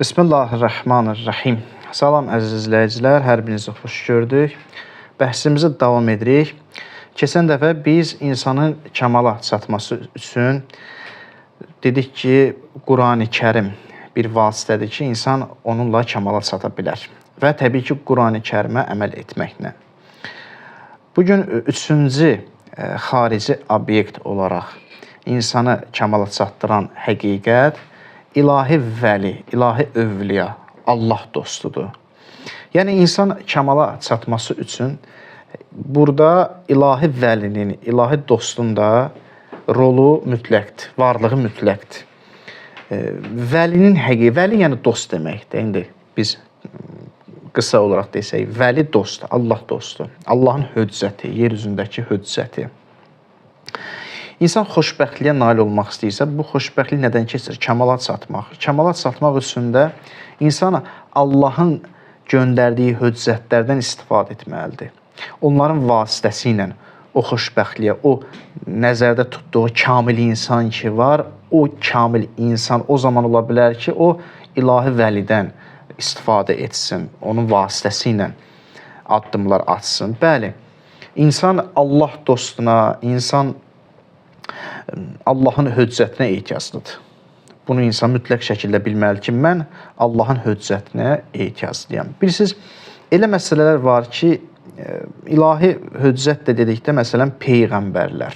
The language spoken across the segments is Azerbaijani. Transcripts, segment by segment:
Bismillahirrahmanirrahim. Salam əziz izləyicilər, hər birinizi xoş gördük. Bəhsimizi davam edirik. Keçən dəfə biz insanın kəmala çatması üçün dedik ki, Qurani-Kərim bir vasitədir ki, insan onunla kəmala çata bilər. Və təbii ki, Qurani-Kərimə əməl etməklə. Bugün üçüncü xarici obyekt olaraq insanı kəmala çatdıran həqiqət ilahi vəli, ilahi övliya, Allah dostudur. Yəni, insan kəmala çatması üçün burada ilahi vəlinin, ilahi dostun da rolu mütləqdir, varlığı mütləqdir. Vəlinin həqiqi, vəli yəni dost deməkdir. İndi biz qısa olaraq desək, vəli dost, Allah dostu, Allahın höccəti, yer üzündəki höccəti. İnsan xoşbəxtliyə nail olmaq istəyirsə, bu xoşbəxtlik nədən keçir? Kəmala çatmaq. Kəmala çatmaq üçün də insan Allahın göndərdiyi höccətlərdən istifadə etməlidir. Onların vasitəsi ilə o xoşbəxtliyə, o nəzərdə tutduğu kamil insan ki var, o kamil insan o zaman ola bilər ki, o ilahi vəlidən istifadə etsin, onun vasitəsi ilə addımlar atsın. Bəli, insan Allah dostuna, insan Allahın höccətinə ehtiyaclıdır. Bunu insan mütləq şəkildə bilməli ki, mən Allahın höccətinə ehtiyaclıyam. Bilirsiniz, elə məsələlər var ki, ilahi höccət də dedikdə, məsələn, peyğəmbərlər.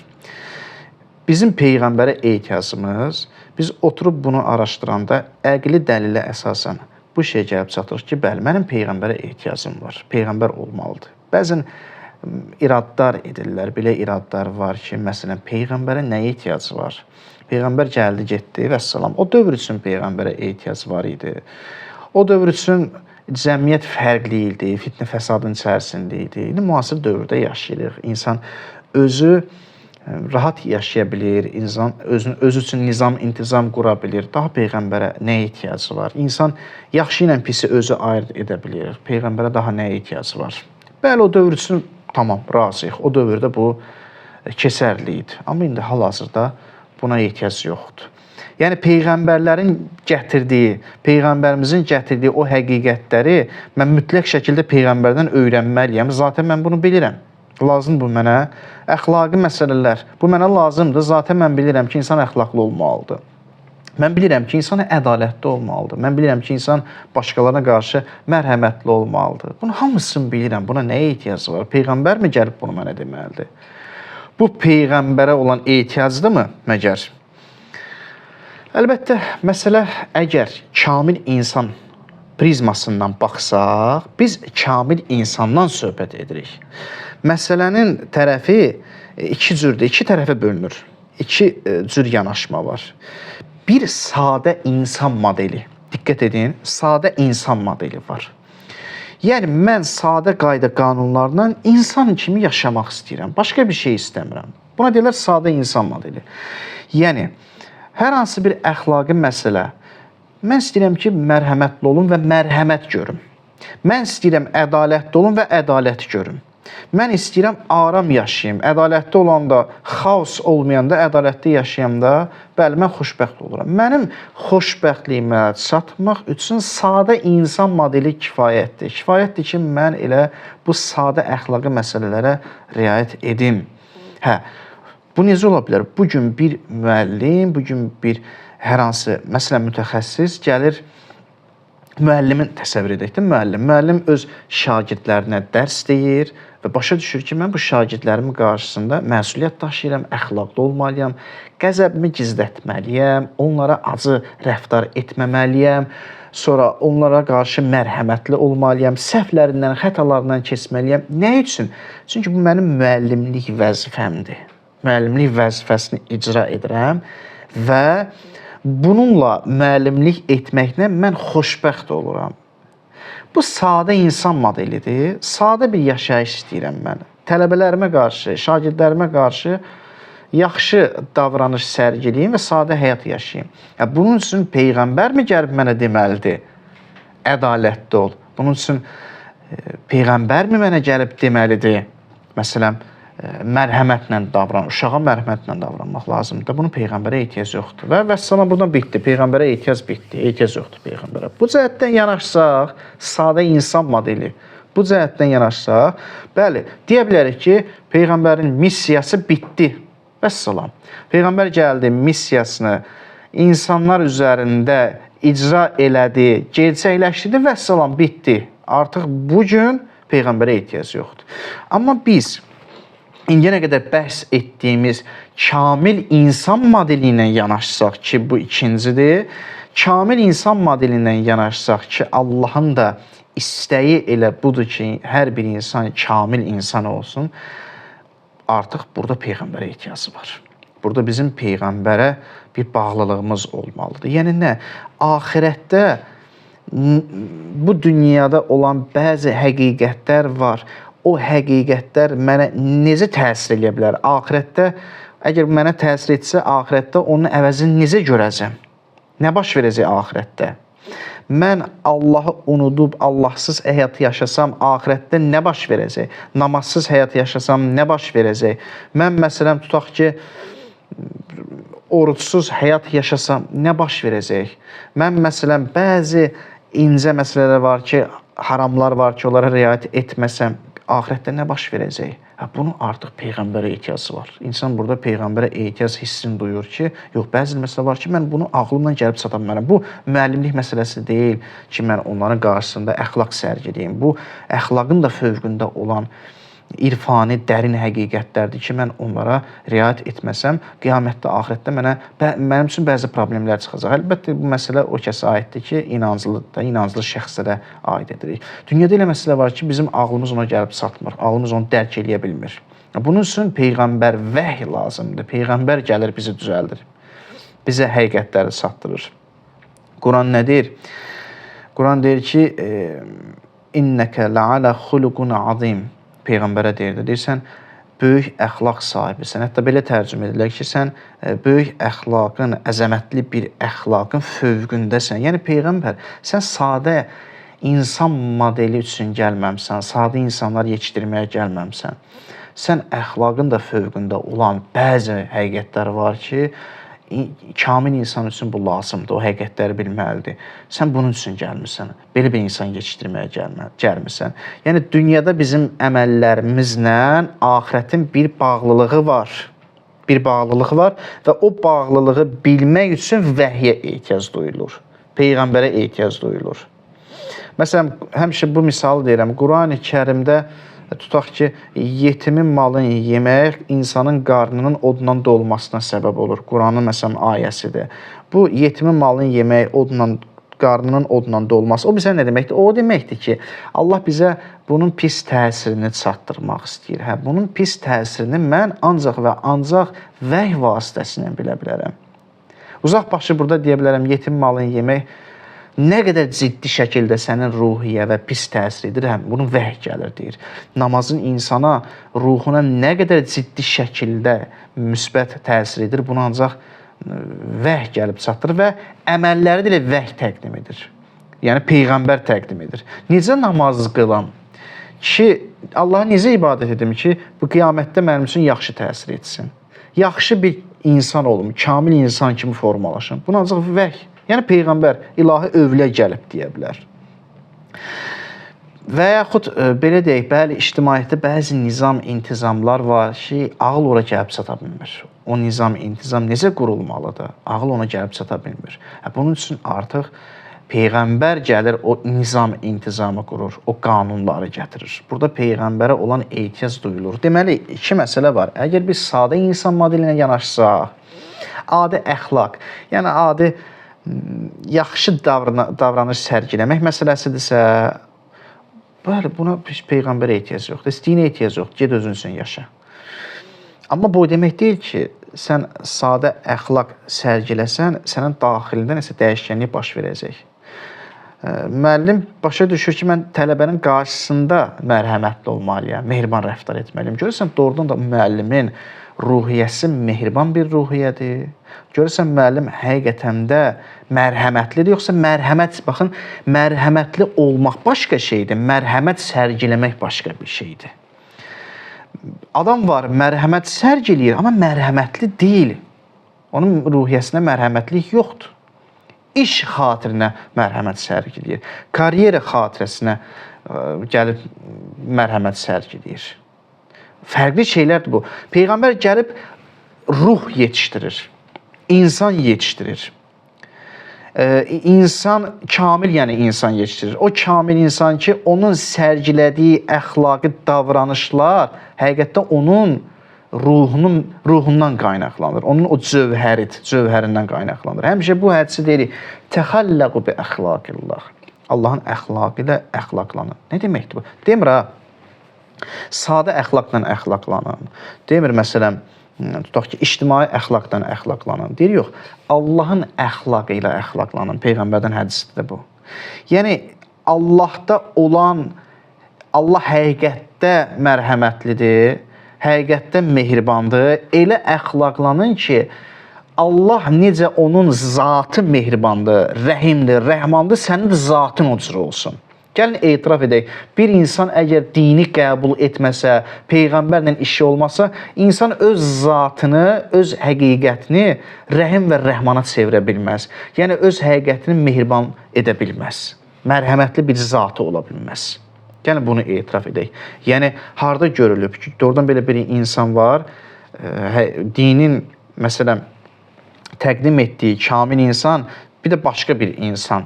Bizim peyğəmbərə ehtiyacımız, biz oturub bunu araşdıranda əqli dəlilə əsasən bu şey gəlib çatır ki, bəli, mənim peyğəmbərə ehtiyacım var, peyğəmbər olmalıdır. Bəzən iradlar edirlər, belə iradlar var ki, məsələn, peyğəmbərə nəyə ehtiyacı var? Peyğəmbər gəldi, getdi və salam. O dövr üçün peyğəmbərə ehtiyac var idi. O dövr üçün cəmiyyət fərqli idi, fitnə fəsadın içərisində idi. İndi müasir dövrdə yaşayırıq. İnsan özü rahat yaşaya bilir, insan özü üçün nizam, intizam qura bilir. Daha peyğəmbərə nəyə ehtiyacı var? İnsan yaxşı ilə pisi özü ayırt edə bilir. Peyğəmbərə daha nəyə ehtiyacı var? Bəli, o dövr üçün tamam, razıyıq. O dövrdə bu keçərli idi. Amma indi hal-hazırda buna ehtiyac yoxdur. Yəni, peyğəmbərlərin gətirdiyi, peyğəmbərimizin gətirdiyi o həqiqətləri mən mütləq şəkildə peyğəmbərdən öyrənməliyəm. Zaten mən bunu bilirəm. Lazımdır bu mənə. Əxlaqi məsələlər, bu mənə lazımdır. Zaten mən bilirəm ki, insan əxlaqlı olmalıdır. Mən bilirəm ki, insan ədalətli olmalıdır. Mən bilirəm ki, insan başqalarına qarşı mərhəmətli olmalıdır. Bunu hamısını bilirəm. Buna nəyə ehtiyacı var? Peyğəmbər mi gəlib bunu mənə deməlidir? Bu peyğəmbərə olan ehtiyacdırmı məgər? Əlbəttə, məsələ əgər kamil insan prizmasından baxsaq, biz kamil insandan söhbət edirik. Məsələnin tərəfi iki cürdür, iki tərəfə bölünür. İki cür yanaşma var. Bir sadə insan modeli, diqqət edin, sadə insan modeli var. Yəni, mən sadə qayda qanunlarla insan kimi yaşamaq istəyirəm, başqa bir şey istəmirəm. Buna deyirlər sadə insan modeli. Yəni, hər hansı bir əxlaqi məsələ, mən istəyirəm ki, mərhəmətli olun və mərhəmət görüm. Mən istəyirəm ədalətli olun və ədalət görüm. Mən istəyirəm aram yaşayayım, ədalətli olanda, xaos olmayanda, ədalətli yaşayanda, bəli, mən xoşbəxt oluram. Mənim xoşbəxtliyimə çatmaq üçün sadə insan modeli kifayətdir. Kifayətdir ki, mən elə bu sadə əxlaqi məsələlərə riayət edim. Bu necə ola bilər? Bugün bir müəllim, bugün bir hər hansı, məsələn, mütəxəssis gəlir, müəllimin təsəvvür edək də, müəllim öz şagirdlərinə dərs deyir və başa düşür ki, mən bu şagirdlərimin qarşısında məsuliyyət daşıyıram, əxlaqlı olmalıyam, qəzəbimi gizlətməliyəm, onlara acı rəftar etməməliyəm, sonra onlara qarşı mərhəmətli olmalıyam, səhvlərindən, xətalarından keçməliyəm. Nə üçün? Çünki bu mənim müəllimlik vəzifəmdir. Müəllimlik vəzifəsini icra edirəm və bununla müəllimlik etməklə mən xoşbəxt oluram. Bu sadə insan modelidir. Sadə bir yaşayış istəyirəm mən. Tələbələrimə qarşı, şagirdlərimə qarşı yaxşı davranış sərgiləyim və sadə həyat yaşayayım. Bunun üçün peyğəmbər mi gəlib mənə deməlidir? Ədalətli ol. Bunun üçün peyğəmbər mi mənə gəlib deməlidir? Məsələn, mərhəmətlə uşağa mərhəmətlə davranmaq lazımdır. Bunun peyğəmbərə ehtiyac yoxdur. Və vəssalam buradan bitdi. Peyğəmbərə ehtiyac bitdi. Ehtiyac yoxdur peyğəmbərə. Bu cəhətdən yanaşsaq, sadə insan modeli. Bu cəhətdən yanaşsaq, bəli, deyə bilərik ki, peyğəmbərin missiyası bitdi. Vəssalam. Peyğəmbər gəldi, missiyasını insanlar üzərində icra elədi, gerçəkləşdirdi, vəssalam, bitdi. Artıq bugün peyğəmbərə ehtiyac yoxdur. Amma biz İndiyə qədər bəhs etdiyimiz kamil insan modeli ilə yanaşsaq ki, bu ikincidir. Kamil insan modeli ilə yanaşsaq ki, Allahın da istəyi elə budur ki, hər bir insan kamil insan olsun. Artıq burada peyğəmbərə ehtiyacı var. Burada bizim peyğəmbərə bir bağlılığımız olmalıdır. Yəni nə? Axirətdə bu dünyada olan bəzi həqiqətlər var. O həqiqətlər mənə necə təsir edə bilər? Axirətdə, əgər mənə təsir etsə, axirətdə onun əvəzini necə görəcəm? Nə baş verəcək axirətdə? Mən Allahı unudub, Allahsız həyat yaşasam, axirətdə nə baş verəcək? Namazsız həyat yaşasam, nə baş verəcək? Mən, məsələn, tutaq ki, oruçsuz həyat yaşasam, nə baş verəcək? Mən, məsələn, bəzi incə məsələlər var ki, haramlar var ki, onlara riayət etməsəm, axirətdə nə baş verəcək? Bunun artıq peyğəmbərə ehtiyacı var. İnsan burada peyğəmbərə ehtiyac hissini duyur ki, yox, bəzi məsələ var ki, mən bunu ağlımdan gəlib çata bilmərəm. Bu müəllimlik məsələsi deyil ki, mən onların qarşısında əxlaq sərgiləyim. Bu əxlaqın da fövqündə olan irfani, dərin həqiqətlərdir ki, mən onlara riayət etməsəm, qiyamətdə, axirətdə mənim üçün bəzi problemlər çıxacaq. Əlbəttə, bu məsələ o kəsə aiddir ki, inanclı şəxslərə aid edirik. Dünyada elə məsələ var ki, bizim ağlımız ona gəlib çatmır, ağlımız onu dərk eləyə bilmir. Bunun üçün Peyğəmbər vəhy lazımdır. Peyğəmbər gəlir, bizi düzəldir. Bizə həqiqətləri çatdırır. Quran nə deyir? Quran deyir ki, İnnəkə ləalə xuluqun azim. Peyğəmbərə deyirsən, böyük əxlaq sahibisən. Hətta belə tərcümə edilir ki, sən böyük əxlaqın, əzəmətli bir əxlaqın fövqündəsən. Yəni, Peyğəmbər, sən sadə insan modeli üçün gəlməmsən, sadə insanlar yetişdirməyə gəlməmsən. Sən əxlaqın da fövqündə olan bəzi həqiqətlər var ki, kamil insan üçün bu lazımdır, o həqiqətləri bilməlidir. Sən bunun üçün gəlmirsən, belə bir insan yetişdirməyə gəlmirsən. Yəni, dünyada bizim əməllərimizlə axirətin bir bağlılığı var. Bir bağlılığı var və o bağlılığı bilmək üçün vəhyə ehtiyac duyulur. Peyğəmbərə ehtiyac duyulur. Məsələn, həmişə bu misalı deyirəm, Qurani Kərimdə tutaq ki, yetimin malını yemək insanın qarnının odla dolmasına səbəb olur. Quranın məsələn ayəsidir. Bu yetimin malını yemək, qarnının odla dolması, o bizə nə deməkdir? O deməkdir ki, Allah bizə bunun pis təsirini çatdırmaq istəyir. Bunun pis təsirini mən ancaq və ancaq vəhy vasitəsilə bilə bilərəm. Uzaq başı burada deyə bilərəm, yetim malını yemək nə qədər ciddi şəkildə sənin ruhiyyə və pis təsir edir, bunun vəhy gəlir, deyir. Namazın insana, ruhuna nə qədər ciddi şəkildə müsbət təsir edir, bunu ancaq vəhy gəlib çatdırır və əməlləri ilə vəhy təqdim edir. Yəni, Peyğəmbər təqdim edir. Necə namaz qılam ki, Allaha necə ibadət edim ki, bu qiyamətdə mənim üçün yaxşı təsir etsin. Yaxşı bir insan olum, kamil insan kimi formalaşım. Bunu ancaq vəhy. Yəni, Peyğəmbər ilahi övliyə gəlib deyə bilər. Və yaxud belə deyək, bəli, ictimaiyyətdə bəzi nizam, intizamlar var ki, ağıl ora gəlib çata bilmir. O nizam, intizam necə qurulmalıdır? Ağıl ona gəlib çata bilmir. Bunun üçün artıq Peyğəmbər gəlir, o nizam, intizamı qurur, o qanunları gətirir. Burada Peyğəmbərə olan ehtiyac duyulur. Deməli, iki məsələ var. Əgər biz sadə insan modelinə yanaşsaq, adi əxlaq, yəni adi yaxşı davranış sərgiləmək məsələsidirsə, bəli, buna Peyğəmbərə ehtiyac yoxdur, istəyinə ehtiyac yoxdur, ged özün üçün yaşa. Amma bu demək deyil ki, sən sadə əxlaq sərgiləsən, sənin daxilində nəsə dəyişkənlik baş verəcək. Müəllim başa düşür ki, mən tələbənin qarşısında mərhəmətli olmalıyam, mehriban rəftar etməliyim. Görürsən, doğrudan da müəllimin ruhiyyəsi mehriban bir ruhiyyədir. Görürsən, müəllim həqiqətən də mərhəmətlidir, yoxsa baxın, mərhəmətli olmaq başqa şeydir, mərhəmət sərgiləmək başqa bir şeydir. Adam var, mərhəmət sərgiləyir, amma mərhəmətli deyil. Onun ruhiyyəsinə mərhəmətlik yoxdur. İş xatirinə mərhəmət sərgiləyir. Karyera xatirəsinə gəlib mərhəmət sərgiləyir. Fərqli şeylərdir bu. Peyğəmbər gəlib ruh yetişdirir, insan yetişdirir. İnsan, kamil yəni insan yetişdirir. O kamil insan ki, onun sərgilədiyi əxlaqi davranışlar həqiqətən onun ruhundan qaynaqlanır. Onun o cövhərindən qaynaqlanır. Həmişə bu hədisi deyirik, təxəlləqu bi əxlaqillah. Allahın əxlaqı ilə əxlaqlanın. Nə deməkdir bu? Demir ha, sadə əxlaqla əxlaqlanın. Demir məsələn, tutaq ki, ictimai əxlaqdan əxlaqlanın. Deyir, yox, Allahın əxlaqı ilə əxlaqlanın. Peyğəmbərdən hədisdir bu. Yəni, Allahda olan, Allah həqiqətdə mərhəmətlidir, həqiqətdə mehribandır. Elə əxlaqlanın ki, Allah necə onun zatı mehribandır, rəhimdir, rəhmandır, sənin də zatın o cür olsun. Gəlin etiraf edək, bir insan əgər dini qəbul etməsə, Peyğəmbərlə işi olmasa, insan öz zatını, öz həqiqətini rəhim və rəhmana çevirə bilməz. Yəni, öz həqiqətini mehriban edə bilməz. Mərhəmətli bir zatı ola bilməz. Gəlin bunu etiraf edək. Yəni, harada görülüb ki, doğrudan belə bir insan var, dinin, məsələn, təqdim etdiyi kamil insan, bir də başqa bir insan.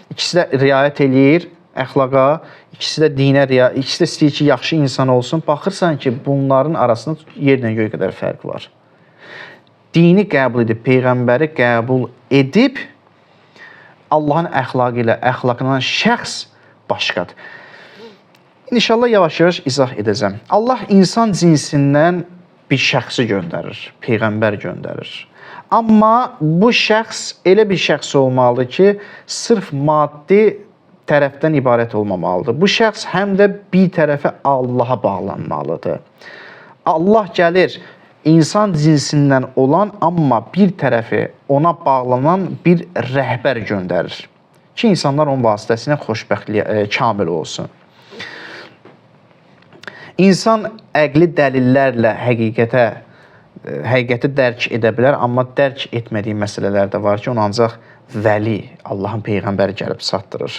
İkisi də riayət eləyir əxlaqa, ikisi də dinə riayət, ikisi də istəyir ki, yaxşı insan olsun. Baxırsan ki, bunların arasında yerlə göy qədər fərq var. Dini qəbul edib, Peyğəmbəri qəbul edib, Allahın əxlaqı ilə əxlaqlanan şəxs başqadır. İnşallah yavaş-yavaş izah edəcəm. Allah insan cinsindən bir şəxsi göndərir, Peyğəmbər göndərir. Amma bu şəxs elə bir şəxs olmalıdır ki, sırf maddi tərəfdən ibarət olmamalıdır. Bu şəxs həm də bir tərəfə Allaha bağlanmalıdır. Allah gəlir, insan cinsindən olan, amma bir tərəfi ona bağlanan bir rəhbər göndərir ki, insanlar onun vasitəsilə xoşbəxtliyə kamil olsun. İnsan əqli dəlillərlə həqiqəti dərk edə bilər, amma dərk etmədiyi məsələlər də var ki, onu ancaq vəli, Allahın Peyğəmbəri gəlib çatdırır.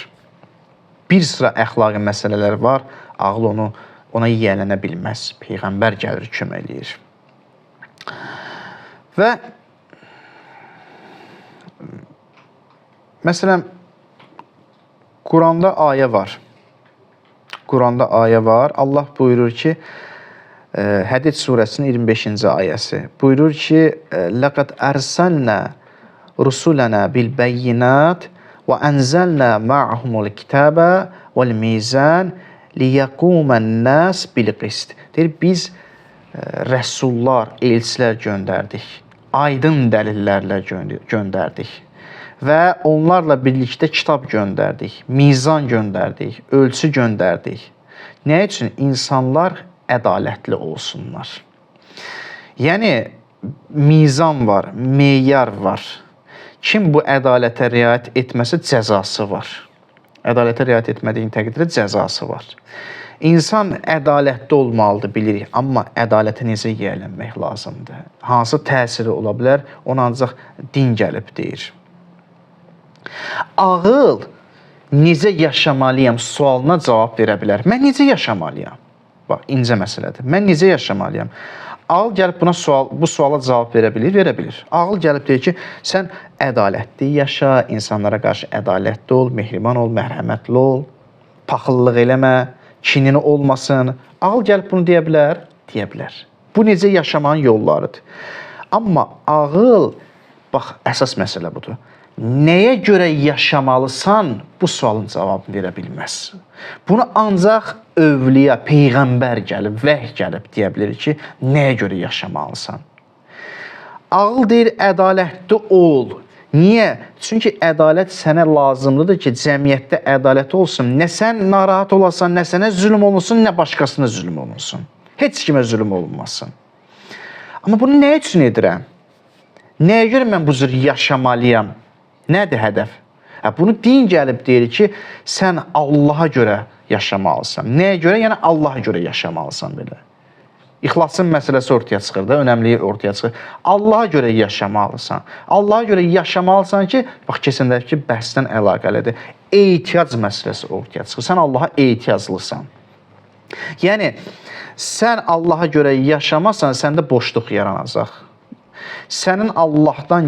Bir sıra əxlaqi məsələlər var, ağıl ona yiyələnə bilməz. Peyğəmbər gəlir, kömək eləyir. Və məsələn, Quranda ayə var. Quranda ayə var. Allah buyurur ki, Hədid surəsinin 25-ci ayəsi buyurur ki, لَقَدْ أَرْسَلْنَا رُسُلَنَا بِالْبَيِّنَاتِ وَأَنْزَلْنَا مَعَهُمُ الْكِتَابَ وَالْمِيزَانِ لِيَقُومَ النَّاسِ بِالْقِسْطِ. Deyir, biz rəsullar, elçilər göndərdik, aydın dəlillərlə göndərdik və onlarla birlikdə kitab göndərdik, mizan göndərdik, ölçü göndərdik. Nə üçün? İnsanlar ədalətli olsunlar. Yəni, mizan var, meyar var. Kim bu ədalətə riayət etməsə cəzası var. Ədalətə riayət etmədiyin təqdirdə cəzası var. İnsan ədalətli olmalıdır, bilirik. Amma ədalətə necə yiyələnmək lazımdır? Hansı təsiri ola bilər? Ona ancaq din gəlib deyir. Ağıl necə yaşamalıyam sualına cavab verə bilər. Mən necə yaşamalıyam? Bax, incə məsələdir. Mən necə yaşamalıyam? Ağıl gəlib bu suala cavab verə bilir, verə bilir. Ağıl gəlib deyir ki, sən ədalətli yaşa, insanlara qarşı ədalətli ol, mehriban ol, mərhəmətli ol, paxıllıq eləmə, kinini olmasın. Ağıl gəlib bunu deyə bilər? Deyə bilər. Bu necə yaşamanın yollarıdır. Amma ağıl, bax, əsas məsələ budur. Nəyə görə yaşamalısan, bu sualın cavabını verə bilməz. Bunu ancaq övliya, Peyğəmbər gəlib, vəhy gəlib deyə bilir ki, nəyə görə yaşamalısan. Ağıl deyir, ədalətli ol. Niyə? Çünki ədalət sənə lazımlıdır ki, cəmiyyətdə ədalət olsun. Nə sən narahat olasan, nə sənə zülm olunsun, nə başqasına zülm olunsun. Heç kimə zülm olunmasın. Amma bunu nə üçün edirəm? Nəyə görə mən bu cür yaşamalıyam? Nədir hədəf? Bunu din gəlib deyir ki, sən Allaha görə yaşamalısan. Nəyə görə? Yəni Allaha görə yaşamalısan belə. İxlasın məsələsi ortaya çıxır da, önəmliyi ortaya çıxır. Allaha görə yaşamalısan. Allaha görə yaşamalısan ki, bax keçəndəki bəhsdən əlaqəlidir. Ehtiyac məsələsi ortaya çıxır. Sən Allaha ehtiyaclısan. Yəni sən Allaha görə yaşamasan, səndə boşluq yaranacaq. Sən Allahdan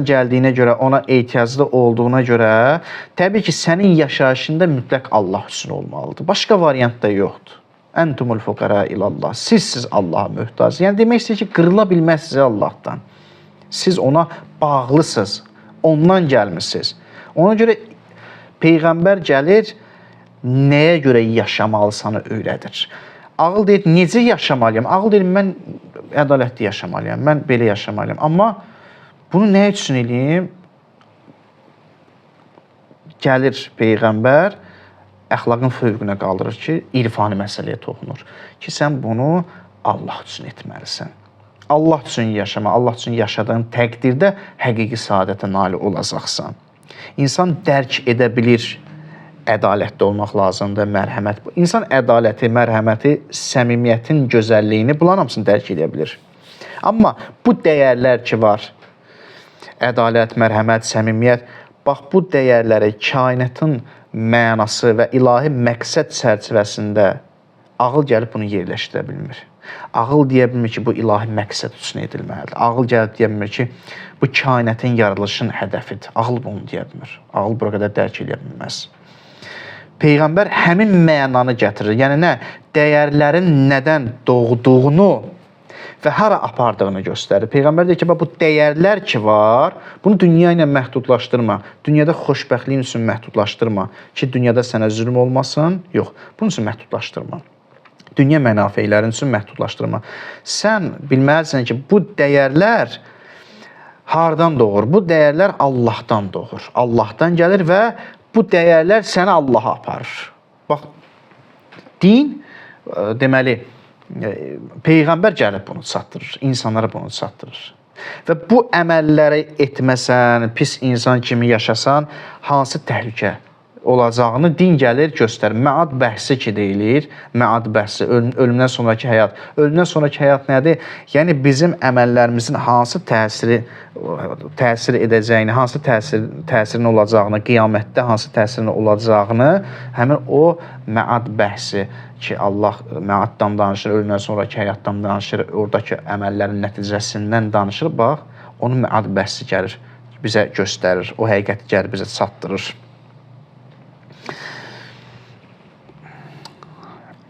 gəldiyinə görə, ona ehtiyaclı olduğuna görə, təbii ki, sənin yaşayışında mütləq Allah üçün olmalıdır. Başqa variant da yoxdur. Entumul fuqara ilallah. Siz Allaha möhtac. Yəni demək istəyir ki, qırıla bilməzsiniz Allahdan. Siz ona bağlısınız. Ondan gəlmisiniz. Ona görə Peyğəmbər gəlir, nəyə görə yaşamalısanı öyrədir. Ağıl deyir, necə yaşamalıyam? Ağıl deyir, mən ədalətli yaşamalıyam, mən belə yaşamalıyam. Amma bunu nə üçün eləyim? Gəlir Peyğəmbər, əxlaqın fövqünə qaldırır ki, irfani məsələyə toxunur. Ki, sən bunu Allah üçün etməlisən. Allah üçün yaşama, Allah üçün yaşadığın təqdirdə həqiqi saadətə nail olacaqsan. İnsan dərk edə bilir, ədalətli olmaq lazımdır, mərhəmət. İnsan ədaləti, mərhəməti, səmimiyyətin gözəlliyini bunların hamısını dərk edə bilir. Amma bu dəyərlər ki var, ədalət, mərhəmət, səmimiyyət, bax bu dəyərləri kainatın mənası və ilahi məqsəd çərçivəsində ağıl gəlib bunu yerləşdirə bilmir. Ağıl deyə bilmir ki, bu ilahi məqsəd üçün edilməlidir. Ağıl gəlib deyə bilmir ki, bu kainatın yaradılışın hədəfidir. Ağıl bunu deyə bilmir. Ağıl bura qədər dərk edə bilməz. Peyğəmbər həmin mənanı gətirir. Yəni nə? Dəyərlərin nədən doğduğunu və hara apardığını göstərir. Peyğəmbər deyir ki, bu dəyərlər ki var, bunu dünya ilə məhdudlaşdırma. Dünyada xoşbəxtliyin üçün məhdudlaşdırma. Ki, dünyada sənə zülm olmasın. Yox, bunun üçün məhdudlaşdırma. Dünya mənafeylərin üçün məhdudlaşdırma. Sən bilməlisən ki, bu dəyərlər hardan doğur? Bu dəyərlər Allahdan doğur. Allahdan gəlir və bu dəyərlər səni Allaha aparır. Bax, din, deməli, Peyğəmbər gəlib bunu çatdırır, insanlara bunu çatdırır. Və bu əməlləri etməsən, pis insan kimi yaşasan, hansı təhlükə olacağını din gəlir göstərir. Məad bəhsi ki deyilir, məad bəhsi, ölümdən sonraki həyat. Ölümdən sonraki həyat nədir? Yəni bizim əməllərimizin hansı təsir edəcəyini, hansı təsirin olacağını, qiyamətdə hansı təsirin olacağını, həmin o məad bəhsi ki, Allah məaddan danışır, ölümdən sonraki həyatdan danışır, oradakı əməllərin nəticəsindən danışır. Bax, onun məad bəhsi gəlir, bizə göstərir, o həqiqəti gəlir, bizə çatdırır.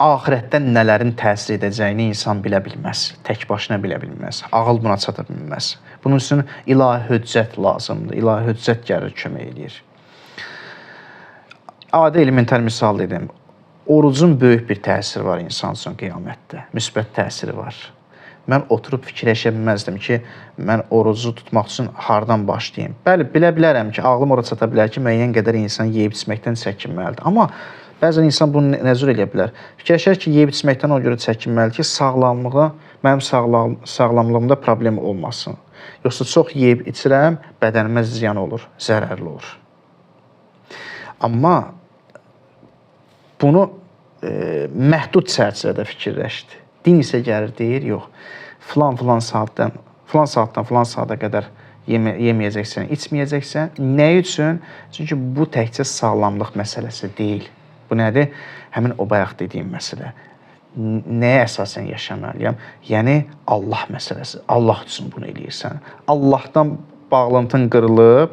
Ahirətdə nələrin təsir edəcəyini insan bilə bilməz, tək başına bilə bilməz, ağıl buna çata bilməz. Bunun üçün ilahi hüccət lazımdır, ilahi hüccət gəlir, kömək edir. Adi elementar misal dedim, orucun böyük bir təsiri var insan üçün qiyamətdə, müsbət təsiri var. Mən oturub fikirləşə bilməzdim ki, mən orucu tutmaq üçün hardan başlayayım. Bəli, bilə bilərəm ki, ağlım ora çata bilər ki, müəyyən qədər insan yeyib içməkdən çəkinməlidir. Amma bəzən insan bunu nəzər edə bilər. Fikirləşər ki, yeyib içməkdən o görə çəkinməlidir ki, mənim sağlamlığımda problem olmasın. Yoxsa çox yeyib içirəm, bədənimə ziyan olur, zərərli olur. Amma bunu məhdud çərçivədə fikirləşdi. Din isə gəlir, deyir, yox, filan saatdan filan saata qədər yeməyəcəksən, içməyəcəksən. Nə üçün? Çünki bu təkcə sağlamlıq məsələsi deyil. Bu nədir? Həmin o bayaq dediyim məsələ. Nəyə əsasən yaşamalıyam? Yəni, Allah məsələsi. Allah üçün bunu eləyirsən. Allahdan bağlantın qırılıb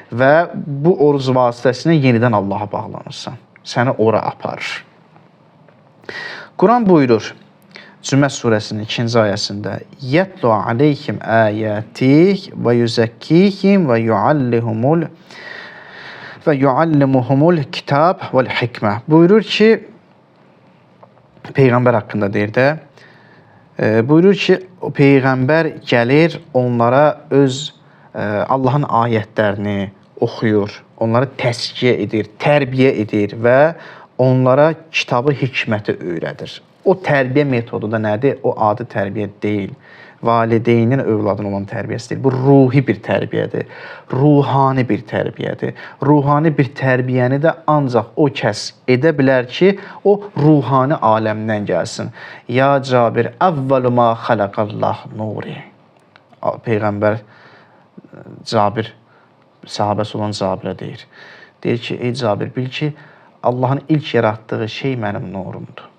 və bu oruz vasitəsilə yenidən Allaha bağlanırsan. Səni ora aparır. Quran buyurur, Cümə surəsinin 2-ci ayəsində Yətlu aleyhim əyətik və yüzəkkihim və yuallimuhumul kitab vəl hikmə. Buyurur ki, Peyğəmbər haqqında deyir də, buyurur ki, o Peyğəmbər gəlir, onlara öz Allahın ayətlərini oxuyur, onları təskiyə edir, tərbiyə edir və onlara kitabı, hikməti öyrədir. O tərbiyə metodu da nədir? O adi tərbiyə deyil. valideynin övladına olan tərbiyəsi deyil. Bu ruhi bir tərbiyədir. Ruhani bir tərbiyədir. Ruhani bir tərbiyəni də ancaq o kəs edə bilər ki, o ruhani aləmdən gəlsin. Ya Cabir, əvvəlu ma xalaqallah nuri. Peyğəmbər Cabir, sahabəsi olan Cabirə deyir. Deyir ki, ey Cabir, bil ki, Allahın ilk yaratdığı şey mənim nurumdur.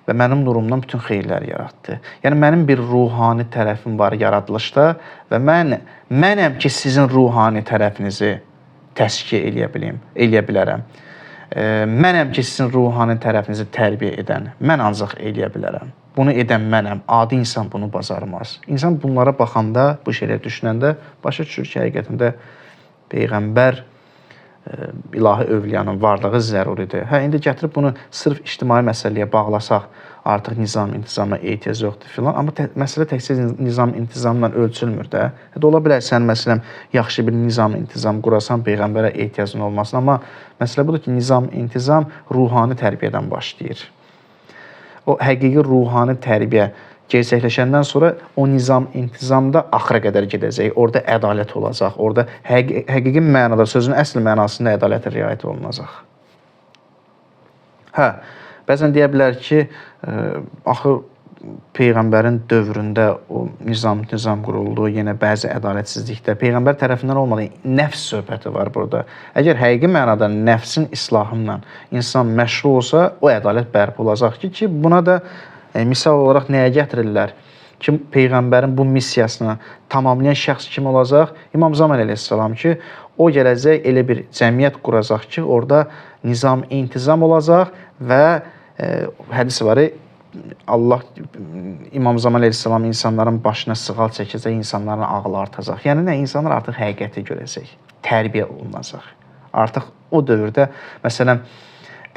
Və mənim nurumdan bütün xeyirlər yaratdı. Yəni, mənim bir ruhani tərəfim var yaradılışda və mənəm ki, sizin ruhani tərəfinizi təşkil eləyə bilərəm. Mənəm ki, sizin ruhani tərəfinizi tərbiyə edən, mən ancaq eləyə bilərəm. Bunu edən mənəm, adi insan bunu bacarmaz. İnsan bunlara baxanda, bu şeyləri düşünəndə başa düşür ki, həqiqətində Peyğəmbər ilahi övliyanın varlığı zəruridir. İndi gətirib bunu sırf ictimai məsələyə bağlasaq, artıq nizam-intizama ehtiyac yoxdur filan. Amma məsələ təkcə nizam-intizamla ölçülmür də. Ola bilər sən məsələn yaxşı bir nizam-intizam qurasan, Peyğəmbərə ehtiyacın olmasın. Amma məsələ budur ki, nizam-intizam ruhani tərbiyədən başlayır. O həqiqi ruhani tərbiyə gerçəkləşəndən sonra o nizam-intizamda axıra qədər gedəcək. Orada ədalət olacaq. Orada həqiqi mənada, sözün əsl mənasında ədalətə riayət olunacaq. Bəzən deyə bilər ki, axı Peyğəmbərin dövründə o nizam quruldu, yenə bəzi ədalətsizlikdə Peyğəmbər tərəfindən olmadan nəfs söhbəti var burada. Əgər həqiqi mənada nəfsin islahından insan məşğul olsa, o ədalət bərpa olacaq ki, buna da misal olaraq nəyə gətirirlər? Ki, Peyğəmbərin bu missiyasını tamamlayan şəxs kim olacaq? İmam Zaman əleyhissalam ki, o gələcək elə bir cəmiyyət quracaq ki, orada nizam-intizam olacaq və hədis var, Allah İmam Zaman əleyhissalam insanların başına sığal çəkəcək, insanların ağlı artacaq. Yəni nə? İnsanlar artıq həqiqəti görəcək, tərbiyə olunacaq. Artıq o dövrdə, məsələn,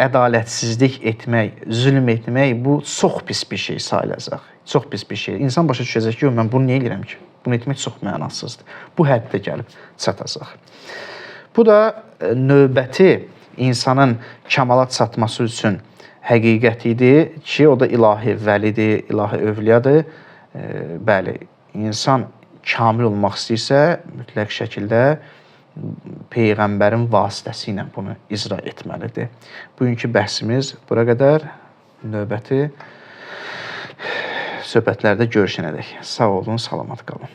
ədalətsizlik etmək, zülm etmək bu çox pis bir şey sayılacaq. Çox pis bir şey. İnsan başa düşəcək ki, mən bunu niyə edirəm ki? Bunu etmək çox mənasızdır. Bu həddə gəlib çatacaq. Bu da növbəti insanın kamala çatması üçün həqiqətidir ki, o da ilahi vəlidir, ilahi övliyadır. Bəli, insan kamil olmaq istəyirsə, mütləq şəkildə Peyğəmbərin vasitəsi ilə bunu icra etməlidir. Bugünkü bəhsimiz bura qədər. Növbəti söhbətlərdə görüşənədək. Sağ olun, salamat qalın.